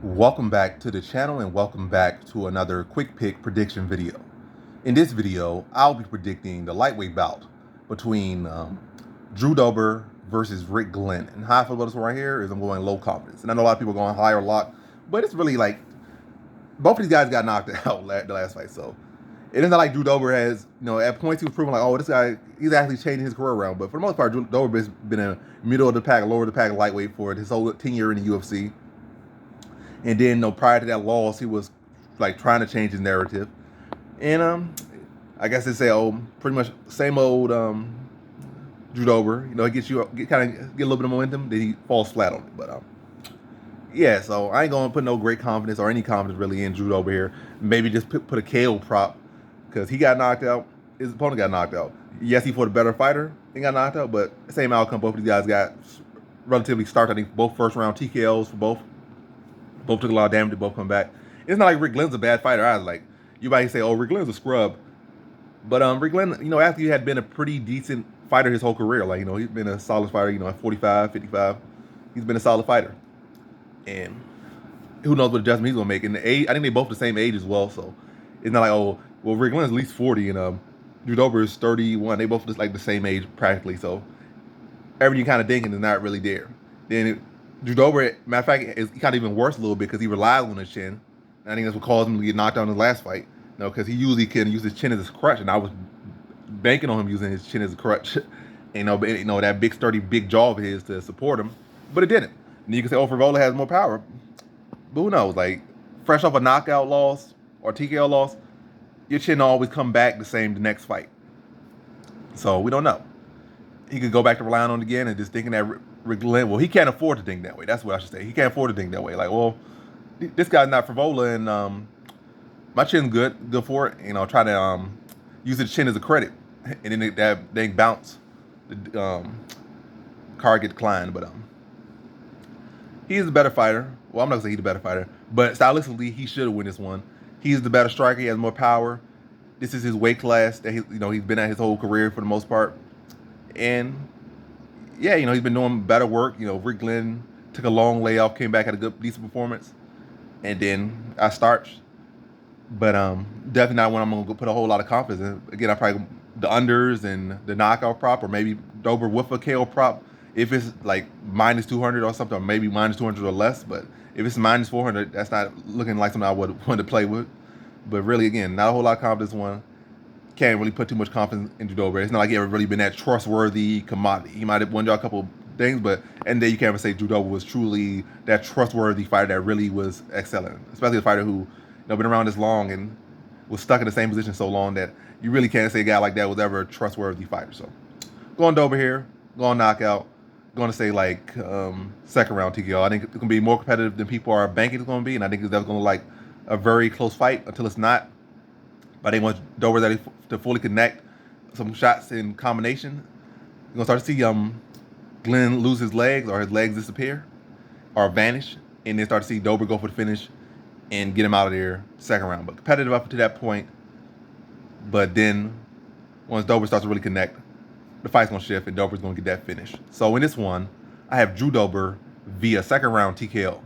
Welcome back to the channel and welcome back to another quick pick prediction video. In this video, I'll be predicting the lightweight bout between Drew Dober versus Rick Glenn. And how I feel about this one right here is I'm going low confidence. And I know a lot of people are going high or lock, but it's really like both of these guys got knocked out the last fight. So it isn't like Drew Dober has, at points he was proving like, oh, this guy, he's actually changing his career around. But for the most part, Drew Dober has been a middle of the pack, lower of the pack lightweight for his whole tenure in the UFC. And then, prior to that loss, he was like trying to change his narrative. And I guess they say, pretty much same old Drew Dober. He gets you get a little bit of momentum, then he falls flat on it. But yeah, so I ain't gonna put no great confidence or any confidence really in Drew Dober here. Maybe just put a KO prop because he got knocked out. His opponent got knocked out. Yes, he fought a better fighter. He got knocked out, but same outcome. Both of these guys got relatively starts. I think both first round TKOs for both. Both took a lot of damage. They both come back. It's not like Rick Glenn's a bad fighter. I was like, you might say, oh, Rick Glenn's a scrub. But Rick Glenn, after he had been a pretty decent fighter his whole career, like, he's been a solid fighter, at 45, 55. He's been a solid fighter. And who knows what adjustment he's going to make. And the age, I think they both the same age as well. So it's not like, oh, well, Rick Glenn's at least 40 and Drew Dober is 31. They both just like the same age practically. So everything you kind of thinking is not really there. Then Drew Dober, matter of fact, is kind of even worse a little bit because he relies on his chin. And I think that's what caused him to get knocked out in his last fight. Because he usually can use his chin as a crutch, and I was banking on him using his chin as a crutch. And, that big, sturdy, big jaw of his to support him, but it didn't. And you can say, oh, Favola has more power, but who knows? Like, fresh off a knockout loss or TKO loss, your chin always come back the same the next fight. So we don't know. He could go back to relying on it again and just thinking that Rick Glenn, well, he can't afford to think that way. That's what I should say. He can't afford to think that way. Like, well, this guy's not Favola, and my chin's good for it. Try to use his chin as a credit, and then that thing bounce, the card get declined. But he's a better fighter. Well, I'm not gonna say he's a better fighter, but stylistically, he should have won this one. He's the better striker. He has more power. This is his weight class that he's been at his whole career for the most part, and yeah, he's been doing better work. Rick Glenn took a long layoff, came back, had a good, decent performance, and then I starched. But definitely not one I'm gonna put a whole lot of confidence in. Again, I probably the unders and the knockout prop, or maybe Dober with a KO prop if it's like minus 200 or something, or maybe minus 200 or less. But if it's minus 400, that's not looking like something I would want to play with. But really, again, not a whole lot of confidence. One can't really put too much confidence into Dober. It's not like he ever really been that trustworthy commodity. He might have won y'all a couple things, but and then you can't even say Drew Dober was truly that trustworthy fighter that really was excelling, especially a fighter who been around this long and was stuck in the same position so long that you really can't say a guy like that was ever a trustworthy fighter. So going Dober here, going knockout, going to say like second round TKO. I think it's gonna be more competitive than people are banking it's gonna be, and I think it's definitely gonna like a very close fight until it's not. But I think once Dober's ready to fully connect some shots in combination, you're gonna start to see Glenn lose his legs or his legs disappear or vanish, and then start to see Dober go for the finish and get him out of there second round. But competitive up to that point. But then once Dober starts to really connect, the fight's gonna shift and Dober's gonna get that finish. So in this one, I have Drew Dober via second round TKO.